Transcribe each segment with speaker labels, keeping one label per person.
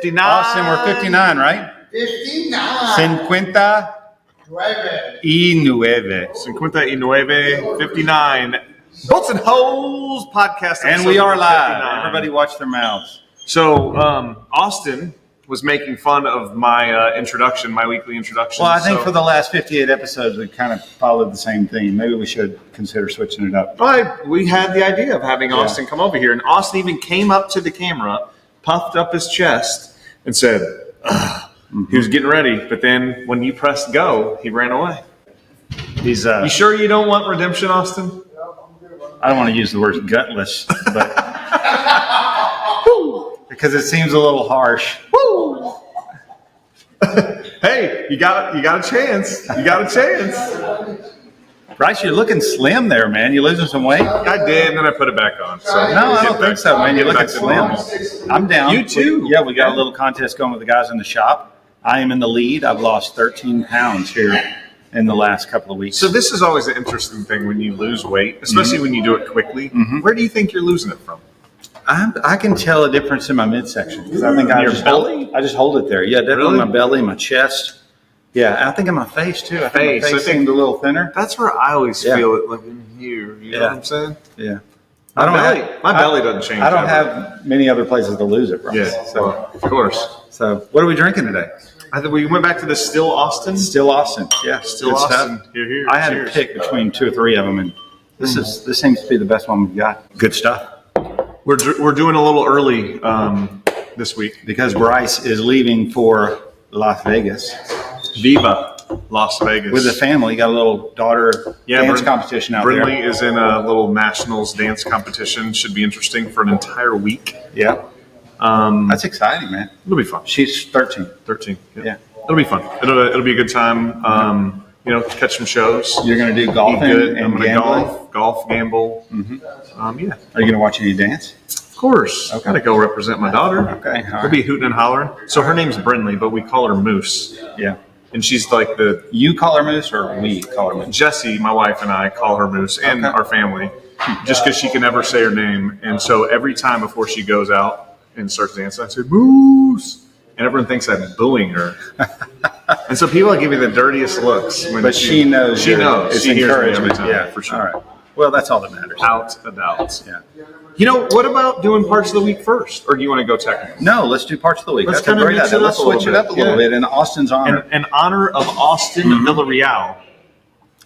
Speaker 1: 59.
Speaker 2: Austin, we're 59, right?
Speaker 3: 59.
Speaker 1: 59. Bolts and Holes podcast.
Speaker 2: And we are live.
Speaker 1: 59.
Speaker 2: Everybody watch their mouths.
Speaker 1: So, Austin was making fun of my introduction, my weekly introduction.
Speaker 2: Well, I think for the last 58 episodes, we kind of followed the same theme. Maybe we should consider switching it up.
Speaker 1: But we had the idea of having Austin come over here, and Austin even came up to the camera, puffed up his chest, and said, he was getting ready, but then when you pressed go, he ran away.
Speaker 2: He's
Speaker 1: You sure you don't want redemption, Austin?
Speaker 2: I don't want to use the word gutless, but because it seems a little harsh.
Speaker 1: Woo! Hey, you got a chance. You got a chance.
Speaker 2: Bryce, you're looking slim there, man. You losing some weight?
Speaker 1: I did, and then I put it back on. So
Speaker 2: No, I don't think so, man. You're looking slim. I'm down.
Speaker 1: You too.
Speaker 2: We got a little contest going with the guys in the shop. I am in the lead. I've lost 13 pounds here in the last couple of weeks.
Speaker 1: So this is always an interesting thing when you lose weight, especially when you do it quickly. Where do you think you're losing it from?
Speaker 2: I can tell a difference in my midsection because I think I just hold it there. Yeah, definitely
Speaker 1: Really?
Speaker 2: my belly, my chest. Yeah, I think in my face too. I think my face seemed a little thinner.
Speaker 1: That's where I always feel it, like in here. You know what I'm saying?
Speaker 2: Yeah.
Speaker 1: My belly doesn't change.
Speaker 2: I don't have many other places to lose it, Bryce.
Speaker 1: Yeah,
Speaker 2: So,
Speaker 1: of course.
Speaker 2: so what are we drinking today?
Speaker 1: I think we went back to the Still Austin.
Speaker 2: Still Austin. Yeah,
Speaker 1: Still
Speaker 2: good
Speaker 1: Austin.
Speaker 2: stuff.
Speaker 1: Here.
Speaker 2: I had
Speaker 1: Cheers.
Speaker 2: to pick between 2 or 3 of them, and this seems to be the best one we've got. Good stuff.
Speaker 1: We're doing a little early this week.
Speaker 2: Because Bryce is leaving for Las Vegas
Speaker 1: Viva Las Vegas
Speaker 2: with the family. Got a little daughter dance competition out
Speaker 1: Brindley
Speaker 2: there.
Speaker 1: is in a little nationals dance competition. Should be interesting for an entire week.
Speaker 2: Yeah, that's exciting, man.
Speaker 1: It'll be fun.
Speaker 2: She's 13.
Speaker 1: 13.
Speaker 2: Yeah.
Speaker 1: It'll be fun. It'll be a good time. Catch some shows.
Speaker 2: You're going to do golfing
Speaker 1: Eat good.
Speaker 2: and
Speaker 1: I'm going to
Speaker 2: gambling?
Speaker 1: golf, gamble.
Speaker 2: Are you going to watch any dance?
Speaker 1: Of course.
Speaker 2: Okay.
Speaker 1: Got to go represent my daughter.
Speaker 2: Okay. All
Speaker 1: We'll be hooting and hollering. So her name's Brindley, but we call her Moose.
Speaker 2: Yeah.
Speaker 1: And she's like
Speaker 2: You call her Moose or we call her Moose?
Speaker 1: Jessie, my wife, and I call her Moose, and
Speaker 2: Okay.
Speaker 1: our family, just because she can never say her name. And so every time before she goes out and starts dancing, I say, Moose. And everyone thinks I'm booing her. And so people give me the dirtiest looks.
Speaker 2: But she knows.
Speaker 1: She knows.
Speaker 2: It's
Speaker 1: She hears me every
Speaker 2: encouragement.
Speaker 1: time,
Speaker 2: Yeah,
Speaker 1: for sure.
Speaker 2: All right. Well, that's all that matters.
Speaker 1: Without a doubt.
Speaker 2: Yeah.
Speaker 1: You know, what about doing parts of the week first? Or do you want to go technical?
Speaker 2: No, let's do parts of the week.
Speaker 1: Let's
Speaker 2: That's a
Speaker 1: kinda
Speaker 2: great
Speaker 1: mix
Speaker 2: idea.
Speaker 1: it up
Speaker 2: Let's
Speaker 1: a little
Speaker 2: switch it
Speaker 1: bit.
Speaker 2: up a little bit in Austin's honor.
Speaker 1: In honor of Austin Villarreal.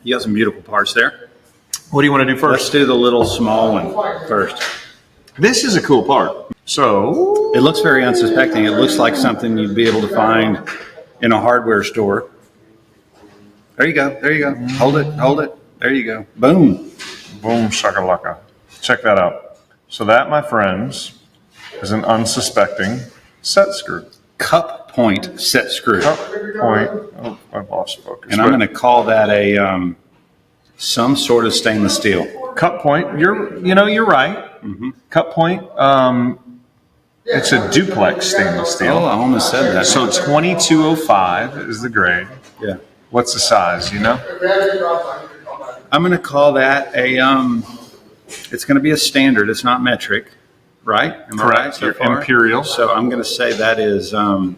Speaker 2: You got some beautiful parts there.
Speaker 1: What do you want to do
Speaker 2: Let's
Speaker 1: first?
Speaker 2: do the little small one first.
Speaker 1: This is a cool part. So,
Speaker 2: It looks very unsuspecting. It looks like something you'd be able to find in a hardware store. There you go. There you go. Hold it. Hold it. There you go. Boom.
Speaker 1: boom shakalaka. Check that out. So that, my friends, is an unsuspecting set screw.
Speaker 2: Cup point set screw.
Speaker 1: Cup point. Oh, I lost focus.
Speaker 2: And I'm going to call that a some sort of stainless steel.
Speaker 1: Cup point. You're right. Mm-hmm. Cup point. It's a duplex stainless steel.
Speaker 2: Oh, I almost said that.
Speaker 1: So 2205 is the grade.
Speaker 2: Yeah.
Speaker 1: What's the size? You know?
Speaker 2: I'm going to call that a. It's going to be a standard. It's not metric, right? Am I right
Speaker 1: Correct.
Speaker 2: so
Speaker 1: You're
Speaker 2: far?
Speaker 1: imperial.
Speaker 2: So I'm going to say that is 3/8/16.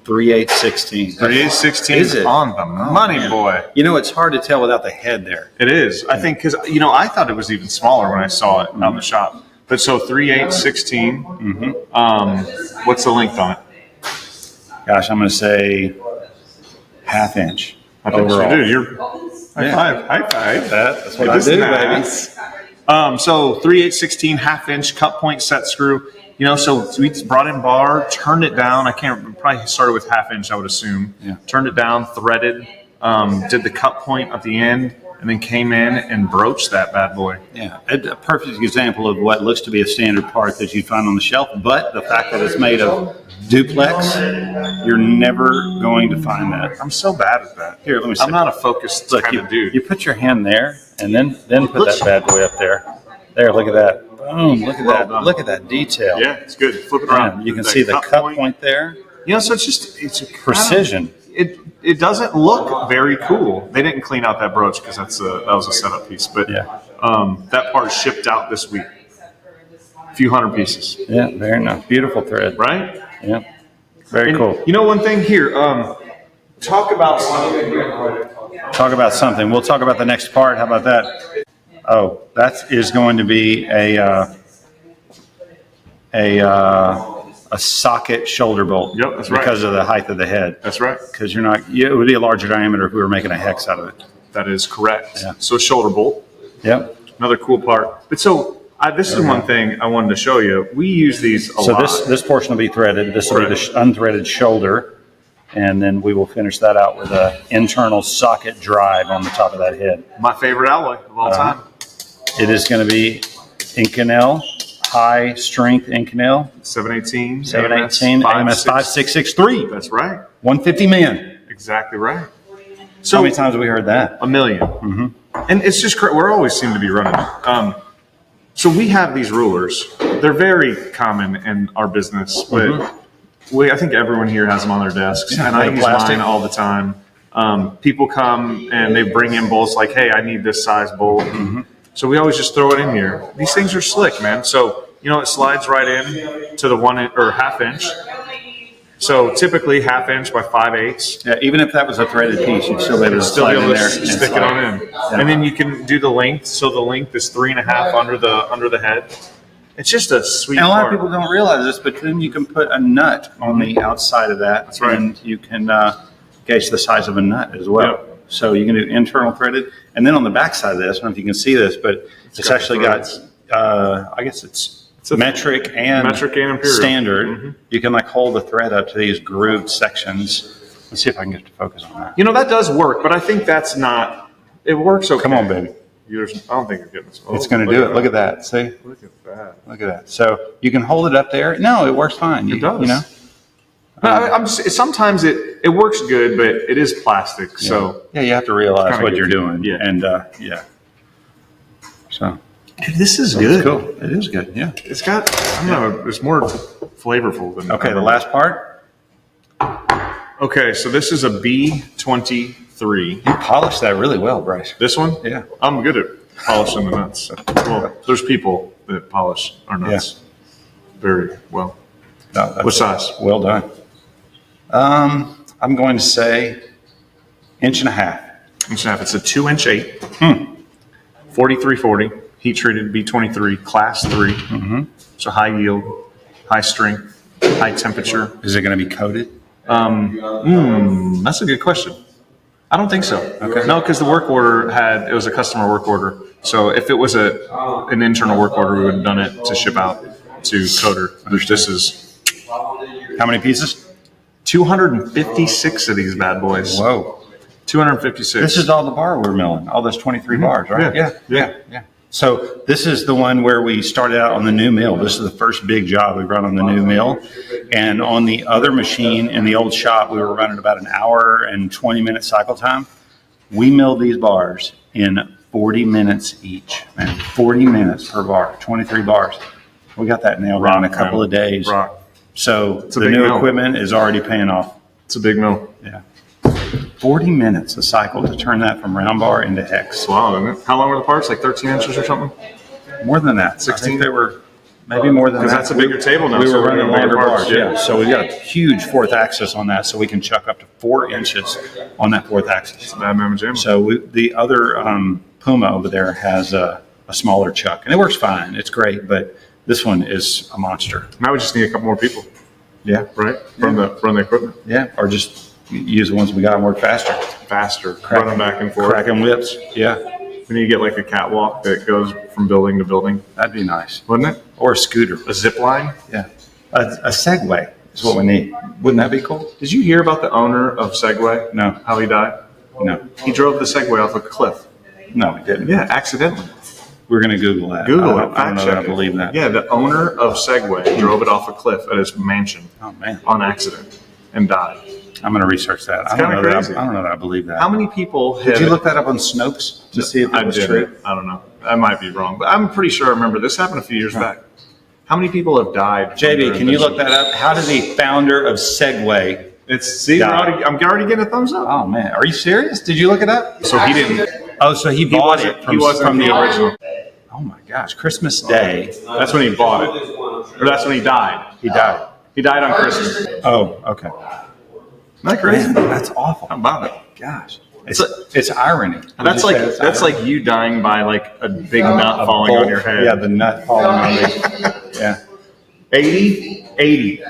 Speaker 1: 3/8/16
Speaker 2: Is it?
Speaker 1: on the money,
Speaker 2: man.
Speaker 1: boy.
Speaker 2: You know, it's hard to tell without the head there.
Speaker 1: It is. I think because I thought it was even smaller when I saw it out in the shop. But so 3/8/16. Mm-hmm. What's the length on it?
Speaker 2: Gosh, I'm going to say 1/2 inch.
Speaker 1: I think
Speaker 2: overall.
Speaker 1: so, dude. You're high five.
Speaker 2: That's what
Speaker 1: It
Speaker 2: I
Speaker 1: is
Speaker 2: do,
Speaker 1: nice. So 3/8/16 1/2 cup point set screw. So we brought in bar, turned it down. I can't probably started with 1/2 inch, I would assume.
Speaker 2: Yeah.
Speaker 1: Turned it down, threaded, did the cup point at the end, and then came in and broached that bad boy.
Speaker 2: Yeah, a perfect example of what looks to be a standard part that you'd find on the shelf, but the fact that it's made of duplex, you're never going to find that.
Speaker 1: I'm so bad at that.
Speaker 2: Here, let me see.
Speaker 1: I'm not a focused
Speaker 2: Look,
Speaker 1: kind of dude.
Speaker 2: you put your hand there, and then put that bad boy up there. There, look at that. Boom, look at that.
Speaker 1: done.
Speaker 2: Look at that detail.
Speaker 1: Yeah, it's good. Flip it around.
Speaker 2: You can
Speaker 1: That
Speaker 2: see the cup point there.
Speaker 1: So it's a
Speaker 2: Precision.
Speaker 1: It doesn't look very cool. They didn't clean out that brooch because that was a setup piece. But
Speaker 2: Yeah.
Speaker 1: that part shipped out this week. A few hundred pieces,
Speaker 2: Yeah, very nice. Beautiful thread.
Speaker 1: right?
Speaker 2: Yeah. Very cool.
Speaker 1: You know, one thing here. Talk about something.
Speaker 2: Talk about something. We'll talk about the next part. How about that? Oh, that is going to be a socket shoulder bolt.
Speaker 1: Yep, that's right.
Speaker 2: Because of the height of the head.
Speaker 1: That's right.
Speaker 2: Because it would be a larger diameter if we were making a hex out of it.
Speaker 1: That is correct.
Speaker 2: Yeah.
Speaker 1: So shoulder bolt.
Speaker 2: Yep.
Speaker 1: Another cool part. But so this is one thing I wanted to show you. We use these a lot.
Speaker 2: So this portion will be threaded. This will be the unthreaded shoulder. And then we will finish that out with an internal socket drive on the top of that head.
Speaker 1: My favorite alloy of all time.
Speaker 2: It is going to be Inconel, high strength Inconel.
Speaker 1: 718.
Speaker 2: 718 AMS 5663.
Speaker 1: That's right.
Speaker 2: 150 min.
Speaker 1: Exactly right. So
Speaker 2: how many times have we heard that?
Speaker 1: A million. Mm-hmm. And it's just we're always seem to be running it. So we have these rulers. They're very common in our business, but I think everyone here has them on their desks, and I use mine all the time. People come and they bring in bolts like, hey, I need this size bolt. So we always just throw it in here. These things are slick, man. So, it slides right in to the 1 inch or ½ inch. So typically ½ inch by 5/8.
Speaker 2: Yeah, even if that was a threaded piece, you'd still be able to slide in there and
Speaker 1: stick it on in. Yeah. And then you can do the length. So the length is 3.5 under the head. It's just a sweet
Speaker 2: And a lot
Speaker 1: part.
Speaker 2: of people don't realize this, but then you can put a nut on the outside of that.
Speaker 1: That's right.
Speaker 2: And you can gauge the size of a nut as well.
Speaker 1: Yep.
Speaker 2: So you can do internal threaded. And then on the back side of this, I don't know if you can see this, but it's actually got, I guess it's metric and
Speaker 1: imperial
Speaker 2: standard. You can hold the thread up to these grooved sections. Let's see if I can get to focus on that.
Speaker 1: That does work, but I think that's not, it works okay.
Speaker 2: Come on, baby.
Speaker 1: I don't think you're getting this.
Speaker 2: It's going to do it. Look at that. See?
Speaker 1: Look at that.
Speaker 2: Look at that. So you can hold it up there. No, it works fine.
Speaker 1: It does. Sometimes it works good, but it is plastic.
Speaker 2: Yeah.
Speaker 1: So
Speaker 2: you have to realize what you're doing.
Speaker 1: Yeah.
Speaker 2: And so.
Speaker 1: Dude, this is good.
Speaker 2: Cool. It is good. Yeah.
Speaker 1: It's got, I don't know, it's more flavorful than.
Speaker 2: Okay, the last part.
Speaker 1: Okay, so this is a B23.
Speaker 2: You polished that really well, Bryce.
Speaker 1: This one?
Speaker 2: Yeah.
Speaker 1: I'm good at polishing the nuts. Well, there's people that polish our nuts very well.
Speaker 2: No,
Speaker 1: what size?
Speaker 2: Well done. I'm going to say 1.5 inches.
Speaker 1: 1.5 inches. It's a 2-inch 8. 4340. Heat treated B23, class 3. So high yield, high strength, high temperature.
Speaker 2: Is it going to be coated?
Speaker 1: That's a good question. I don't think so.
Speaker 2: Okay.
Speaker 1: No, because the work order it was a customer work order. So if it was an internal work order, we would have done it to ship out to coder. This is
Speaker 2: how many pieces?
Speaker 1: 256 of these bad boys.
Speaker 2: Whoa.
Speaker 1: 256.
Speaker 2: This is all the bar we're milling, all those 23 bars, right?
Speaker 1: Yeah.
Speaker 2: So this is the one where we started out on the new mill. This is the first big job we run on the new mill. And on the other machine in the old shop, we were running about an hour and 20-minute cycle time. We milled these bars in 40 minutes each, man. 40 minutes per bar, 23 bars. We got that nailed down in a couple of days.
Speaker 1: Rock.
Speaker 2: So the new equipment is already paying off.
Speaker 1: It's a big mill.
Speaker 2: Yeah. 40 minutes a cycle to turn that from round bar into hex.
Speaker 1: Wow, isn't it? How long were the parts? Like 13 inches or something?
Speaker 2: More than that.
Speaker 1: 16?
Speaker 2: I think they were maybe more than that.
Speaker 1: Because that's a bigger table now.
Speaker 2: We
Speaker 1: so
Speaker 2: were running longer bars,
Speaker 1: yeah.
Speaker 2: yeah. So we've got a huge fourth axis on that, so we can chuck up to 4 inches on that fourth axis.
Speaker 1: Bad mamma jamma.
Speaker 2: So the other Puma over there has a smaller chuck, and it works fine. It's great, but this one is a monster.
Speaker 1: Now we just need a couple more people.
Speaker 2: Yeah.
Speaker 1: Right? Run the equipment.
Speaker 2: Yeah, or just use the ones we got and work faster.
Speaker 1: Run them back and forth.
Speaker 2: Cracking whips, yeah.
Speaker 1: We need to get like a catwalk that goes from building to building.
Speaker 2: That'd be nice.
Speaker 1: Wouldn't it?
Speaker 2: Or a scooter.
Speaker 1: A zip line?
Speaker 2: Yeah. A Segway is what we need. Wouldn't that be cool?
Speaker 1: Did you hear about the owner of Segway?
Speaker 2: No.
Speaker 1: How he died?
Speaker 2: No.
Speaker 1: He drove the Segway off a cliff.
Speaker 2: No, he didn't.
Speaker 1: Yeah, accidentally.
Speaker 2: We're going to Google that.
Speaker 1: Google it.
Speaker 2: I don't know that I believe that.
Speaker 1: Yeah, the owner of Segway drove it off a cliff at his mansion.
Speaker 2: Oh, man.
Speaker 1: On accident and died.
Speaker 2: I'm going to research that. I don't know that I believe that.
Speaker 1: How many people
Speaker 2: did you look that up on Snopes to see if it was true?
Speaker 1: I don't know. I might be wrong, but I'm pretty sure I remember this happened a few years back. How many people have died?
Speaker 2: JB, can you look that up? How did the founder of Segway
Speaker 1: I'm already getting a thumbs up.
Speaker 2: Oh, man. Are you serious? Did you look it up?
Speaker 1: So he didn't.
Speaker 2: Oh, so he bought it from
Speaker 1: the original.
Speaker 2: Oh, my gosh. Christmas Day.
Speaker 1: That's when he bought it. Or that's when he died.
Speaker 2: He died.
Speaker 1: He died on Christmas.
Speaker 2: Oh, okay.
Speaker 1: Isn't that crazy?
Speaker 2: Man, that's awful.
Speaker 1: How about it?
Speaker 2: Gosh. It's irony.
Speaker 1: That's like you dying by like a big nut falling on your head.
Speaker 2: Yeah, the nut falling on me. Yeah.
Speaker 1: 80.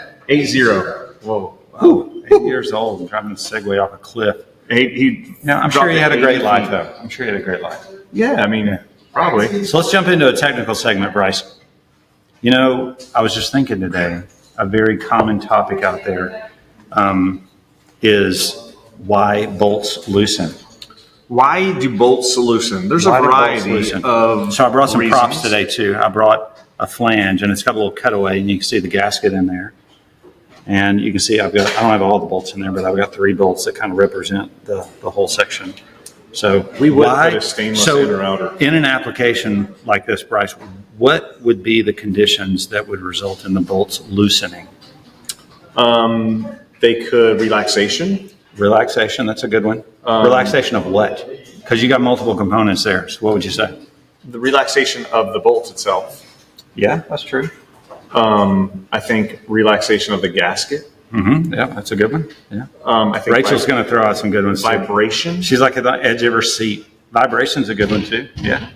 Speaker 1: Whoa.
Speaker 2: Wow. 8 years old and driving a Segway off a cliff. I'm sure he had a great life, though. I'm sure he had a great life.
Speaker 1: Yeah, I mean, probably.
Speaker 2: So let's jump into a technical segment, Bryce. You know, I was just thinking today, a very common topic out there is why bolts loosen.
Speaker 1: Why do bolts loosen? There's a variety of
Speaker 2: So I brought some
Speaker 1: reasons.
Speaker 2: props today, too. I brought a flange, and it's got a little cutaway, and you can see the gasket in there. And you can see I don't have all the bolts in there, but I've got 3 bolts that kind of represent the whole section. So
Speaker 1: we would put a stainless inner outer.
Speaker 2: In an application like this, Bryce, what would be the conditions that would result in the bolts loosening?
Speaker 1: They could relaxation.
Speaker 2: Relaxation, that's a good one. Relaxation of what? Because you got multiple components there. So what would you say?
Speaker 1: The relaxation of the bolts itself.
Speaker 2: Yeah, that's true.
Speaker 1: I think relaxation of the gasket.
Speaker 2: Mm-hmm. Yeah, that's a good one. Yeah.
Speaker 1: I think
Speaker 2: Rachel's going to throw out some good ones.
Speaker 1: Vibration.
Speaker 2: She's like at the edge of her seat. Vibration's a good one too. Yeah.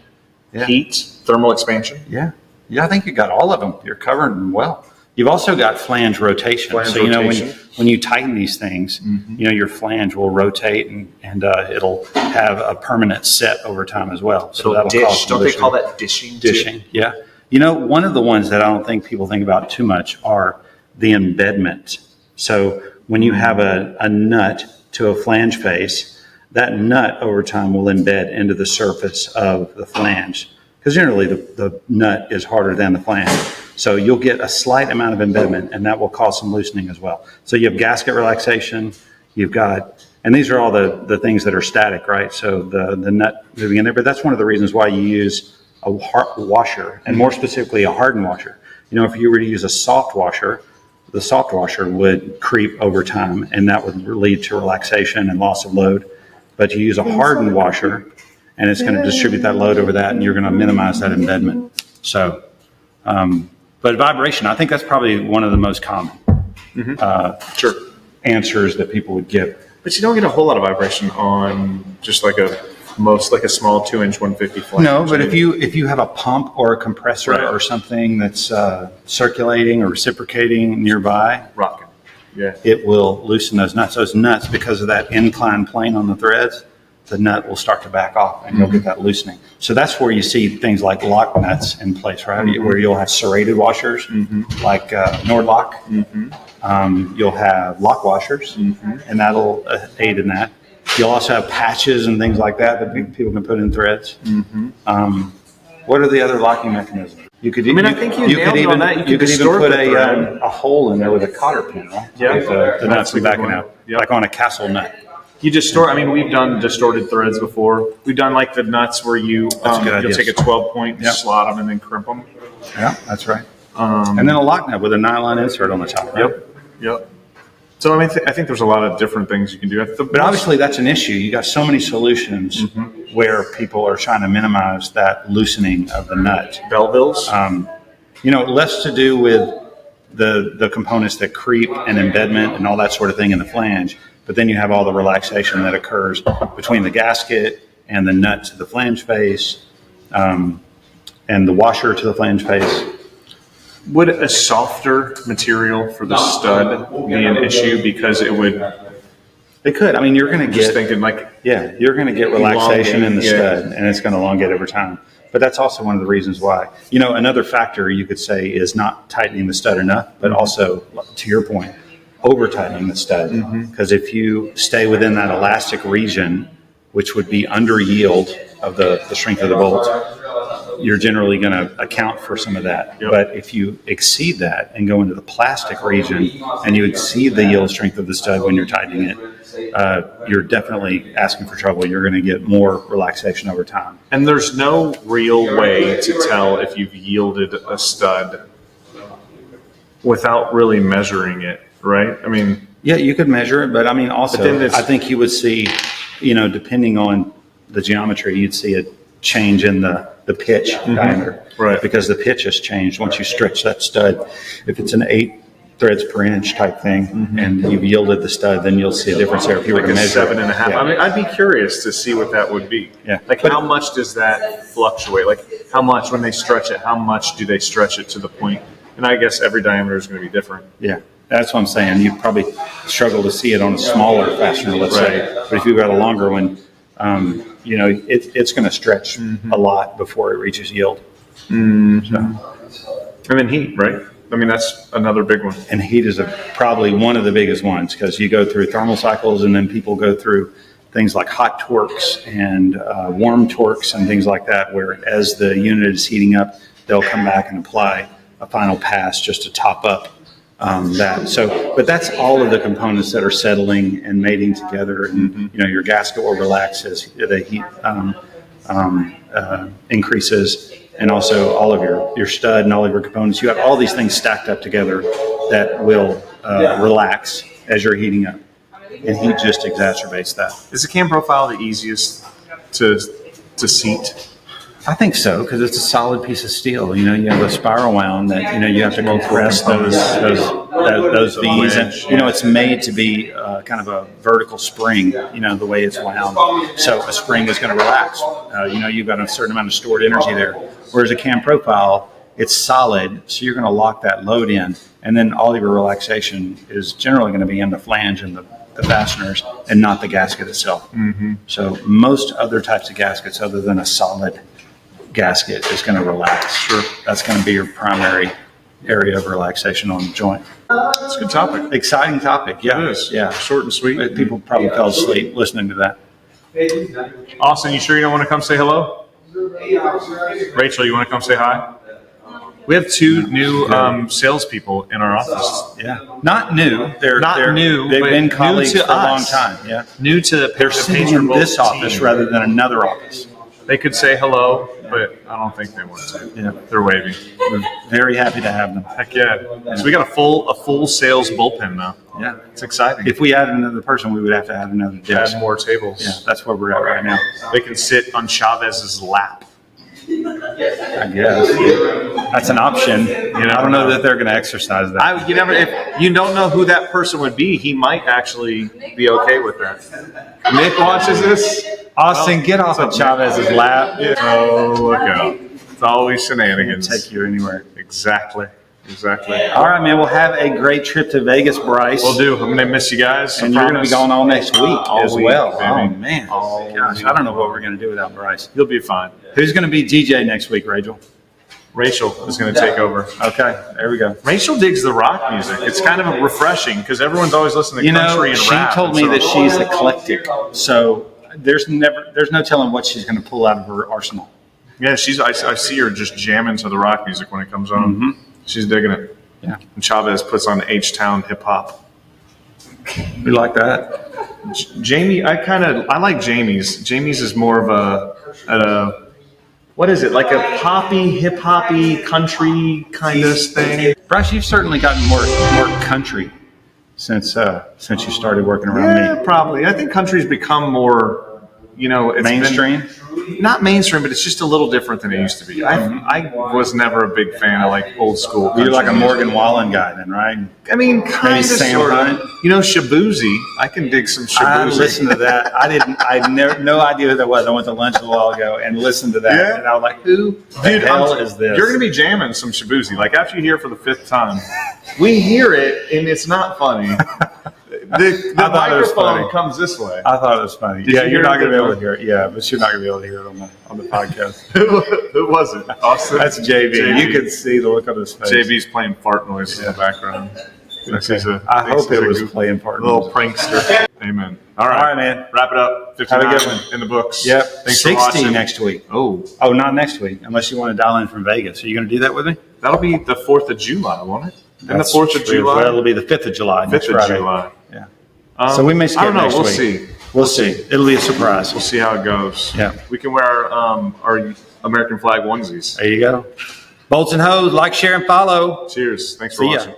Speaker 1: Heat, thermal expansion.
Speaker 2: Yeah. Yeah, I think you got all of them. You're covered them well. You've also got flange rotation.
Speaker 1: Flange
Speaker 2: so, you know,
Speaker 1: rotation.
Speaker 2: when you tighten these things, you know, your flange will rotate and it'll have a permanent set over time as well. So that'll cause
Speaker 1: Don't they call that dishing?
Speaker 2: Dishing, yeah. You know, one of the ones that I don't think people think about too much are the embedment. So when you have a nut to a flange face, that nut over time will embed into the surface of the flange. Because generally the nut is harder than the flange. So you'll get a slight amount of embedment, and that will cause some loosening as well. So you have gasket relaxation, you've got, and these are all the things that are static, right? So the nut moving in there, but that's one of the reasons why you use a washer, and more specifically a hardened washer. You know, if you were to use a soft washer, the soft washer would creep over time, and that would lead to relaxation and loss of load. But you use a hardened washer, and it's going to distribute that load over that, and you're going to minimize that embedment. So, but vibration, I think that's probably one of the most common answers that people would give.
Speaker 1: But you don't get a whole lot of vibration on just like a small 2-inch 150 flange.
Speaker 2: No, but if you have a pump or a compressor or something that's circulating or reciprocating nearby,
Speaker 1: rocking, yeah,
Speaker 2: it will loosen those nuts. Those nuts, because of that inclined plane on the threads, the nut will start to back off, and you'll get that loosening. So that's where you see things like lock nuts in place, right? Where you'll have serrated washers, like Nordlock. You'll have lock washers, and that'll aid in that. You'll also have patches and things like that people can put in threads. What are the other locking mechanisms? You could.
Speaker 1: I think you could even
Speaker 2: put a hole in there with a cotter pin, right?
Speaker 1: Yeah,
Speaker 2: the nuts be backing out, like on a castle nut.
Speaker 1: You distort. We've done distorted threads before. We've done like the nuts where you'll take a 12-point, slot them, and then crimp them.
Speaker 2: Yeah, that's right. And then a lock nut with a nylon insert on the top. Right?
Speaker 1: Yep. So I think there's a lot of different things you can do.
Speaker 2: But obviously that's an issue. You got so many solutions where people are trying to minimize that loosening of the nut.
Speaker 1: Belvilles.
Speaker 2: Less to do with the components that creep and embedment and all that sort of thing in the flange. But then you have all the relaxation that occurs between the gasket and the nut to the flange face, and the washer to the flange face.
Speaker 1: Would a softer material for the stud be an issue? Because it would.
Speaker 2: It could. You're going to get.
Speaker 1: Just thinking
Speaker 2: you're going to get relaxation in the stud, and it's going to elongate over time. But that's also one of the reasons why. Another factor you could say is not tightening the stud enough, but also, to your point, over tightening the stud. Because if you stay within that elastic region, which would be under yield of the strength of the bolt, you're generally going to account for some of that. Yep. But if you exceed that and go into the plastic region and you exceed the yield strength of the stud when you're tightening it, you're definitely asking for trouble. You're going to get more relaxation over time.
Speaker 1: And there's no real way to tell if you've yielded a stud without really measuring it, right?
Speaker 2: Yeah, you could measure it, but also I think you would see, depending on the geometry, you'd see a change in the pitch diameter,
Speaker 1: right?
Speaker 2: Because the pitch has changed once you stretch that stud. If it's an 8 threads per inch type thing, and you've yielded the stud, then you'll see a difference there if you were to
Speaker 1: like a
Speaker 2: measure
Speaker 1: 7.5.
Speaker 2: Yeah.
Speaker 1: I mean, I'd be curious to see what that would be.
Speaker 2: Yeah.
Speaker 1: Like, how much does that fluctuate? Like, how much when they stretch it? How much do they stretch it to the point? And I guess every diameter is going to be different.
Speaker 2: Yeah, that's what I'm saying. You probably struggle to see it on a smaller fastener, let's say. But if you've got a longer one, it's going to stretch a lot before it reaches yield.
Speaker 1: And then heat, right? I mean, that's another big one.
Speaker 2: And heat is probably one of the biggest ones, because you go through thermal cycles, and then people go through things like hot torques and warm torques and things like that, where as the unit is heating up, they'll come back and apply a final pass just to top up that. So, but that's all of the components that are settling and mating together. And your gasket will relax as the heat increases, and also all of your stud and all of your components. You have all these things stacked up together that will relax as you're heating up, and heat just exacerbates that.
Speaker 1: Is the cam profile the easiest to seat?
Speaker 2: I think so, because it's a solid piece of steel. You have a spiral wound that you have to compress those V's, and it's made to be kind of a vertical spring. The way it's wound, so a spring is going to relax. You've got a certain amount of stored energy there. Whereas a cam profile, it's solid, so you're going to lock that load in, and then all of your relaxation is generally going to be in the flange and the fasteners, and not the gasket itself. So most other types of gaskets, other than a solid gasket, is going to relax.
Speaker 1: Sure.
Speaker 2: That's going to be your primary area of relaxation on the joint.
Speaker 1: It's a good topic.
Speaker 2: Exciting topic. Yeah.
Speaker 1: It is.
Speaker 2: Yeah.
Speaker 1: Short and sweet.
Speaker 2: People probably fell asleep listening to that.
Speaker 1: Austin, you sure you don't want to come say hello? Rachel, you want to come say hi? We have 2 new salespeople in our office.
Speaker 2: Yeah. Not new. They're
Speaker 1: new.
Speaker 2: They've
Speaker 1: but
Speaker 2: been colleagues
Speaker 1: new to
Speaker 2: for a long
Speaker 1: us.
Speaker 2: time. Yeah.
Speaker 1: New to the
Speaker 2: They're sitting in this office rather than another office.
Speaker 1: They could say hello, but I don't think they want to.
Speaker 2: Yeah.
Speaker 1: They're waving.
Speaker 2: We're very happy to have them.
Speaker 1: Heck yeah. So we got a full sales bullpen now.
Speaker 2: Yeah.
Speaker 1: It's exciting.
Speaker 2: If we added another person, we would have to add another desk.
Speaker 1: Add more tables.
Speaker 2: Yeah, that's where we're at right now.
Speaker 1: They can sit on Chavez's lap.
Speaker 2: I guess that's an option. I don't know that they're going to exercise that.
Speaker 1: If you don't know who that person would be, he might actually be okay with that. Nick watches this.
Speaker 2: Austin, get off of Chavez's lap.
Speaker 1: Yeah. Oh, look out. It's always shenanigans.
Speaker 2: Take you anywhere.
Speaker 1: Exactly.
Speaker 2: All right, man. We'll have a great trip to Vegas, Bryce.
Speaker 1: We'll do. I'm going to miss you guys.
Speaker 2: And you're going to be gone all next week as well.
Speaker 1: Baby.
Speaker 2: Oh, man. Gosh, I don't know what we're going to do without Bryce.
Speaker 1: You'll be fine.
Speaker 2: Who's going to be DJ next week, Rachel?
Speaker 1: Rachel is going to take over.
Speaker 2: Okay, there we go.
Speaker 1: Rachel digs the rock music. It's kind of refreshing because everyone's always listening to country and rap.
Speaker 2: She told me that she's eclectic, so there's no telling what she's going to pull out of her arsenal.
Speaker 1: Yeah, I see her just jamming to the rock music when it comes on. She's digging it.
Speaker 2: Yeah.
Speaker 1: And Chavez puts on H-Town hip hop.
Speaker 2: We like that.
Speaker 1: Jamie, I like Jamie's. Jamie's is more of a what is it, like a poppy, hip hoppy, country kind of thing?
Speaker 2: Bryce, you've certainly gotten more country since you started working around me.
Speaker 1: Yeah, probably. I think country's become more, it's
Speaker 2: mainstream.
Speaker 1: Not mainstream, but it's just a little different than it used to be. I was never a big fan of like old school.
Speaker 2: You're like a Morgan Wallen guy then, right?
Speaker 1: I mean, kind of, sort of. Shabuzi. I can dig some Shabuzi.
Speaker 2: I listened to that. I had no idea who that was. I went to lunch a while ago and listened to that. Yeah. And I was like, who the hell is this?
Speaker 1: You're going to be jamming some Shabuzi. Like after you hear it for the 5th time, we hear it and it's not funny. The microphone comes this way.
Speaker 2: I thought it was funny. You're not going to be able to hear it. Yeah, but you're not going to be able to hear it on the podcast.
Speaker 1: Who was it? Austin?
Speaker 2: That's JB. You could see the look on his face.
Speaker 1: JB's playing fart noises in the background.
Speaker 2: I hope it was playing fart noises.
Speaker 1: Little prankster. Amen. All right, man. Wrap it up. 59
Speaker 2: Have a good one.
Speaker 1: In the books.
Speaker 2: Yep.
Speaker 1: Thanks
Speaker 2: 60
Speaker 1: for watching.
Speaker 2: next week.
Speaker 1: Oh,
Speaker 2: not next week, unless you want to dial in from Vegas. Are you going to do that with me?
Speaker 1: That'll be the 4th of July, won't it? And the 4th of July?
Speaker 2: Well, it'll be the 5th of July.
Speaker 1: 5th of July.
Speaker 2: Yeah. So we may skip
Speaker 1: I don't know.
Speaker 2: next
Speaker 1: We'll
Speaker 2: week.
Speaker 1: see.
Speaker 2: We'll see. It'll be a surprise.
Speaker 1: We'll see how it goes.
Speaker 2: Yeah.
Speaker 1: We can wear our American flag onesies.
Speaker 2: There you go. Bolts and hose, like, share, and follow.
Speaker 1: Cheers. Thanks for
Speaker 2: See ya.
Speaker 1: watching.